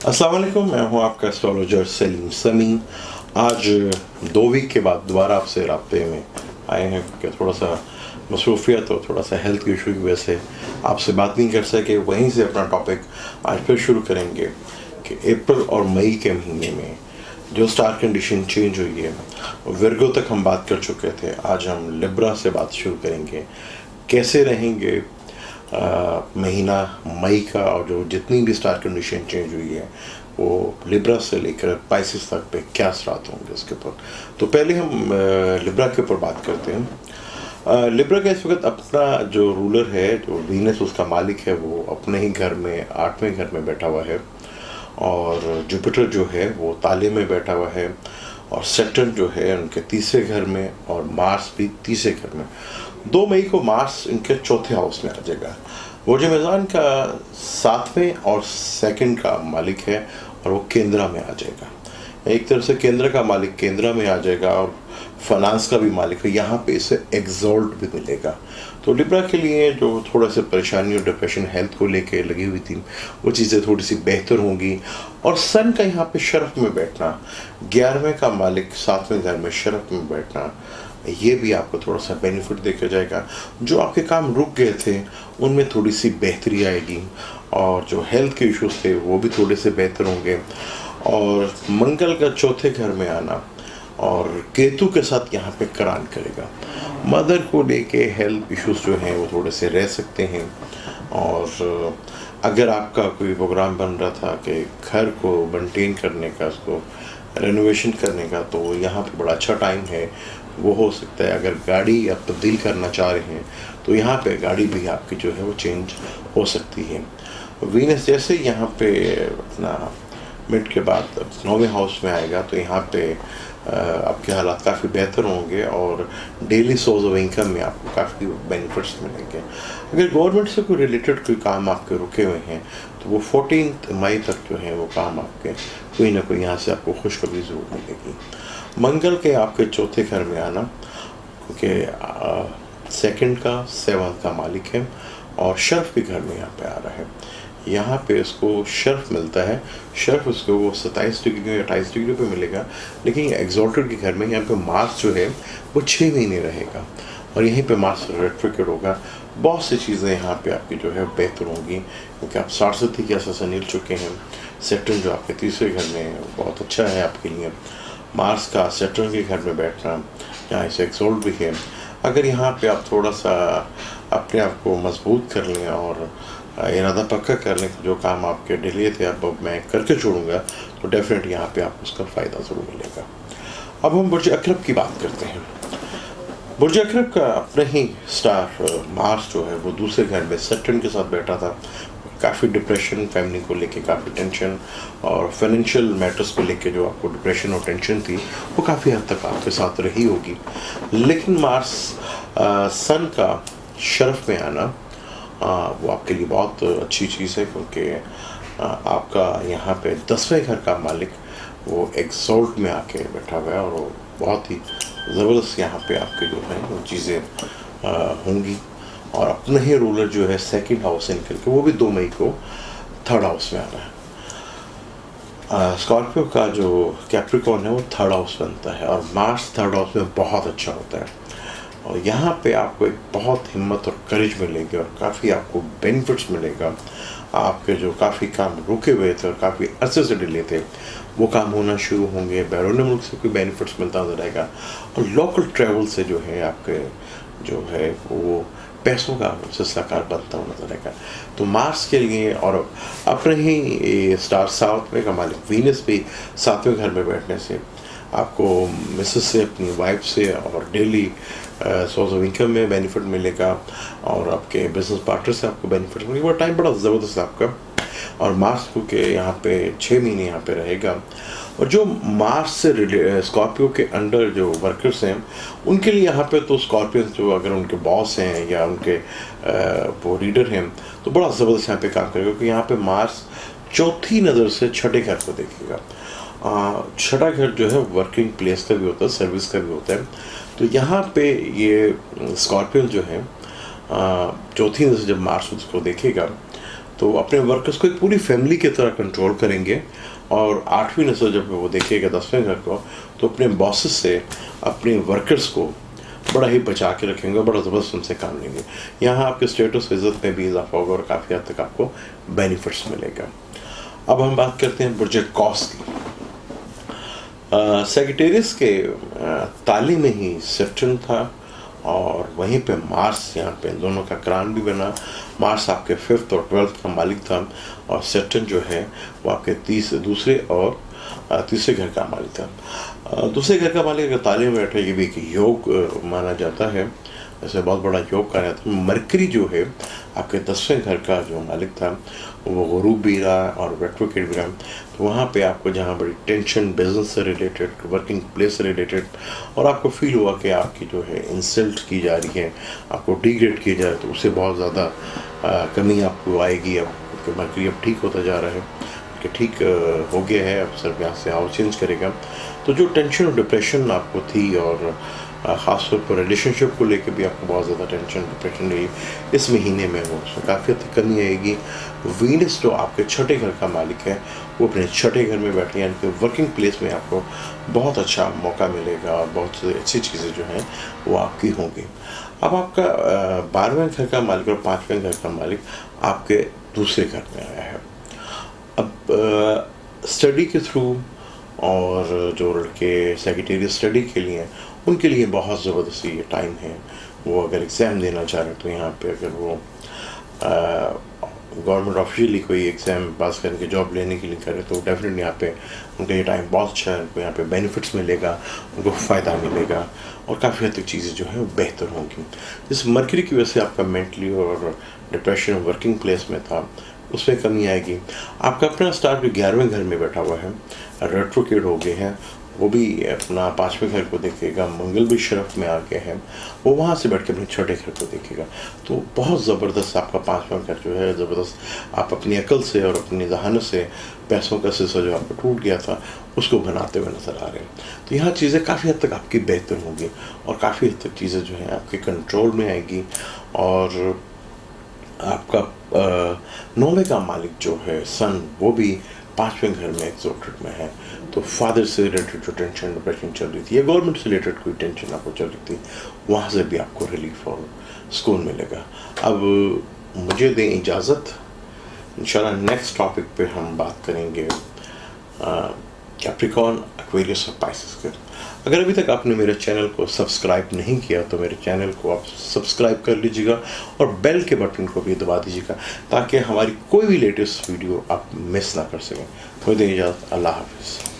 अस्सलाम वालेकुम, मैं हूं आपका एस्ट्रोलॉजर सलीम समी। आज 2 वीक के बाद दोबारा आपसे राब्ते में आए हैं कि थोड़ा सा मसरूफियत और थोड़ा सा हेल्थ इशू की वजह से आपसे बात नहीं कर सके। वहीं से अपना टॉपिक आज फिर शुरू करेंगे कि अप्रैल और मई के महीने में जो स्टार कंडीशन चेंज हुई है। विर्गो तक हम बात कर चुके थे, आज हम लिब्रा से बात शुरू करेंगे। कैसे रहेंगे महीना मई का, और जो जितनी भी स्टार कंडीशन चेंज हुई है वो लिब्रा से लेकर पाइसिस तक पे क्या असरात होंगे उसके ऊपर। तो पहले हम लिब्रा के ऊपर बात करते हैं। लिब्रा का इस वक्त अपना जो रूलर है, जो वीनस उसका मालिक है, वो अपने ही घर में 8वें घर में बैठा हुआ है, और जुपिटर जो है वो ताले में बैठा हुआ है, और सैटर्न जो है उनके 3रे घर में, और मार्स भी 3रे घर में। 2 मई को मार्स इनके 4थे हाउस में आ जाएगा। बुर्ज मेज़ान का 7वें और 2nd का मालिक है, और वो केंद्रा में आ जाएगा। एक तरह से केंद्र का मालिक केंद्रा में आ जाएगा, और फाइनेंस का भी मालिक है, यहाँ पे इसे एक्सॉल्ट भी मिलेगा। तो लिब्रा के लिए जो थोड़ा सा परेशानी और डिप्रेशन हेल्थ को लेके लगी हुई थी, वो चीज़ें थोड़ी सी बेहतर होंगी। और सन का यहाँ पे शरफ में बैठना, 11वें का मालिक 7वें घर में शरफ में बैठना, ये भी आपको थोड़ा सा बेनिफिट देखा जाएगा। जो आपके काम रुक गए थे उनमें थोड़ी सी बेहतरी आएगी, और जो हेल्थ के इश्यूज थे वो भी थोड़े से बेहतर होंगे। और मंगल का 4थे घर में आना और केतु के साथ यहाँ पे करान करेगा। मदर को लेके हेल्थ इश्यूज जो हैं वो थोड़े से रह सकते हैं। और अगर आपका कोई प्रोग्राम बन रहा था कि घर को मेंटेन करने का, उसको रेनोवेशन करने का, तो यहाँ पे बड़ा अच्छा टाइम है, वो हो सकता है। अगर गाड़ी आप तब्दील करना चाह रहे हैं तो यहाँ पे गाड़ी भी आपकी जो है वो चेंज हो सकती है। वीनस जैसे यहाँ पे अपना मिड के बाद 9वें हाउस में आएगा, तो यहाँ पे आपके हालात काफ़ी बेहतर होंगे, और डेली सोर्स ऑफ इनकम में आपको काफ़ी बेनिफिट्स मिलेंगे। अगर गवर्नमेंट से कोई रिलेटेड कोई काम आपके रुके हुए हैं तो वो 14 मई तक जो है वो काम आपके कोई ना कोई यहाँ से आपको खुशखबरी ज़रूर मिलेगी। मंगल के आपके 4थे घर में आना, क्योंकि 2nd का 7th का मालिक है, और शर्फ के घर में यहाँ पे आ रहा है। यहाँ पे इसको शर्फ मिलता है। शर्फ उसको वो 27 डिग्री या 28 डिग्री पे मिलेगा, लेकिन एक्सॉल्टेड के घर में यहाँ पे मार्स जो है वो 6 महीने रहेगा, और यहीं पे मार्स रेट्रोग्रेड होगा। बहुत सी चीज़ें यहाँ पे आपकी जो है बेहतर होंगी, क्योंकि आप 60 के आसपास मिल चुके हैं। सैटर्न जो आपके 3रे घर में बहुत अच्छा है आपके लिए। मार्स का सैटर्न के घर में बैठना, यहाँ इसे एक्सॉल्ट भी है। अगर यहाँ पे आप थोड़ा सा अपने आप को मजबूत कर लें और इरादा पक्का कर लें, जो काम आपके डिले थे अब मैं करके छोड़ूंगा, तो डेफिनेट यहाँ पे आपको उसका फ़ायदा ज़रूर मिलेगा। अब हम बुर्ज अकरब की बात करते हैं। बुर्ज अकरब का अपने ही स्टार मार्स जो है वो 2रे घर में सैटर्न के साथ बैठा था। काफ़ी डिप्रेशन, फैमिली को लेके काफ़ी टेंशन, और फाइनेंशियल मैटर्स को लेके जो आपको डिप्रेशन और टेंशन थी वो काफ़ी हद तक आपके साथ रही होगी। लेकिन मार्स सन का शरफ में आना वो आपके लिए बहुत अच्छी चीज़ है, क्योंकि आपका यहाँ पे 10वें घर का मालिक वो एक्सॉल्ट में आके बैठा हुआ है, और वो बहुत ही ज़बरदस्त यहाँ पे आपके जो है वो चीज़ें होंगी। और अपना ही रूलर जो है 2nd हाउस से निकल के वो भी 2 मई को 3rd हाउस में आ रहा है। स्कॉर्पियो का जो कैप्रिकॉर्न है वो 3rd हाउस बनता है, और मार्स 3rd हाउस में बहुत अच्छा होता है। और यहाँ पे आपको एक बहुत हिम्मत और करेज मिलेगी, और काफ़ी आपको बेनिफिट्स मिलेगा। आपके जो काफ़ी काम रुके हुए थे और काफ़ी अर्से से डिले थे वो काम होना शुरू होंगे। बैरून मुल्क से कोई बेनिफिट्स मिलता नजर आएगा, और लोकल ट्रैवल से जो है आपके जो है वो पैसों का सिलसिलाकार बनता हुआ नजर आएगा। तो मार्स के लिए, और अपने ही स्टार 7वें का मालिक वीनस भी 7वें घर में बैठने से आपको मिसेस से, अपनी वाइफ से, और डेली सोर्स ऑफ इनकम में बेनिफिट मिलेगा, और आपके बिजनेस पार्टनर से आपको बेनिफिट मिलेगा। वो टाइम बड़ा ज़बरदस्त है आपका। और मार्स को के यहाँ पे 6 महीने यहाँ पे रहेगा। और जो मार्स से स्कॉर्पियो के अंडर जो वर्कर्स हैं उनके लिए यहाँ पे तो स्कॉर्पियंस जो अगर उनके बॉस हैं या उनके वो लीडर हैं तो बड़ा ज़बरदस्त यहाँ पे काम करेगा, क्योंकि यहाँ पे मार्स 4थी नज़र से 6ठे घर को देखेगा। 6ठा घर जो है वर्किंग प्लेस का भी होता है, सर्विस का भी होता है। तो यहाँ पे ये स्कॉर्पियन जो है 4थी नज़र से जब मार्स उसको देखेगा तो अपने वर्कर्स को एक पूरी फैमिली की तरह कंट्रोल करेंगे। और 8वीं नस्ल जब वो देखेगा 10वें घर को, तो अपने बॉसेस से अपने वर्कर्स को बड़ा ही बचा के रखेंगे, बड़ा ज़बरदस्त उनसे काम लेंगे। यहाँ आपके स्टेटस इज़्ज़त में भी इजाफा होगा और काफ़ी हद तक आपको बेनिफिट्स मिलेगा। अब हम बात करते हैं बुर्ज कौस की। सेजिटेरियस के ताले में ही सैटर्न था और वहीं पे मार्स, यहाँ पे दोनों का क्रान भी बना। मार्स आपके 5th और 12th का मालिक था और सैटर्न जो है वो आपके दूसरे और तीसरे घर का मालिक था। दूसरे घर का मालिक अगर ताले में बैठे, ये भी एक योग माना जाता है, ऐसे बहुत बड़ा योग कहा जाता है। मरकरी जो है आपके 10वें घर का जो मालिक था वो गुरूब भी रहा और रेट्रोग्रेड भी रहा। तो वहाँ पे आपको जहाँ बड़ी टेंशन, बिजनेस से रिलेटेड, वर्किंग प्लेस से रिलेटेड, और आपको फील हुआ कि आपकी जो है इंसल्ट की जा रही है, आपको डिग्रेड किया जा रहा है, तो उससे बहुत ज़्यादा कमी आपको आएगी। अब क्योंकि मरकरी अब ठीक होता जा रहा है कि ठीक हो गया है, अब सर यहाँ से हाउस चेंज करेगा। तो जो टेंशन और डिप्रेशन आपको थी, और ख़ासतौर पर रिलेशनशिप को लेकर भी आपको बहुत ज़्यादा टेंशन डिप्रेशन रही, इस महीने में वो उसमें काफ़ी हद तक कमी आएगी। वीनस जो आपके 6ठे घर का मालिक है वो अपने 6ठे घर में बैठे, यानी कि वर्किंग प्लेस में आपको बहुत अच्छा मौका मिलेगा और बहुत सी अच्छी चीज़ें जो हैं वो आपकी होंगी। अब आपका 12वें घर का मालिक और 5वें घर का मालिक आपके दूसरे घर में आया है। अब स्टडी के थ्रू, और जो लड़के सेजिटेरियस स्टडी के लिए उनके लिए बहुत ज़बरदस्त ये टाइम है। वो अगर एग्ज़ाम देना चाह रहे हैं तो यहाँ पे अगर वो गवर्नमेंट ऑफिशियली कोई एग्ज़ाम पास करके जॉब लेने के लिए करें तो डेफिनेटली यहाँ पे उनका ये टाइम बहुत अच्छा है। उनको यहाँ पे बेनिफिट्स मिलेगा, उनको फ़ायदा मिलेगा और काफ़ी हद तक चीज़ें जो है वो बेहतर होंगी। जिस मरकरी की वजह से आपका मेंटली और डिप्रेशन वर्किंग प्लेस में था उसमें कमी आएगी। आपका अपना स्टार जो 11वें घर में बैठा हुआ है, रेट्रोग्रेड हो गए हैं, वो भी अपना 5वें घर को देखेगा। मंगल भी शरफ में आ गया है, वो वहाँ से बैठ के अपने 6ठे घर को देखेगा। तो बहुत ज़बरदस्त आपका 5वां घर जो है ज़बरदस्त, आप अपनी अकल से और अपनी जहानत से पैसों का सिलसिला जो आपको टूट गया था उसको बनाते हुए नज़र आ रहे हैं। तो यहाँ चीज़ें काफ़ी हद तक आपकी बेहतर होंगी और काफ़ी हद तक चीज़ें जो हैं आपके कंट्रोल में आएगी। और आपका 9वें का मालिक जो है सन, वो भी 5वें घर में एक्सॉल्टेड में है। तो फादर से रिलेटेड जो टेंशन डिप्रेशन चल रही थी या गवर्नमेंट से रिलेटेड कोई टेंशन आपको चल रही थी, वहाँ से भी आपको रिलीफ और सुकून मिलेगा। अब मुझे दें इजाज़त, इंशाल्लाह नेक्स्ट टॉपिक पे हम बात करेंगे कैप्रिकॉर्न, एक्वेरियस और पाइसेस के। अगर अभी तक आपने मेरे चैनल को सब्सक्राइब नहीं किया तो मेरे चैनल को आप सब्सक्राइब कर लीजिएगा और बेल के बटन को भी दबा दीजिएगा ताकि हमारी कोई भी लेटेस्ट वीडियो आप मिस ना कर सकें। खुद इजाज़त, अल्लाह हाफिज़।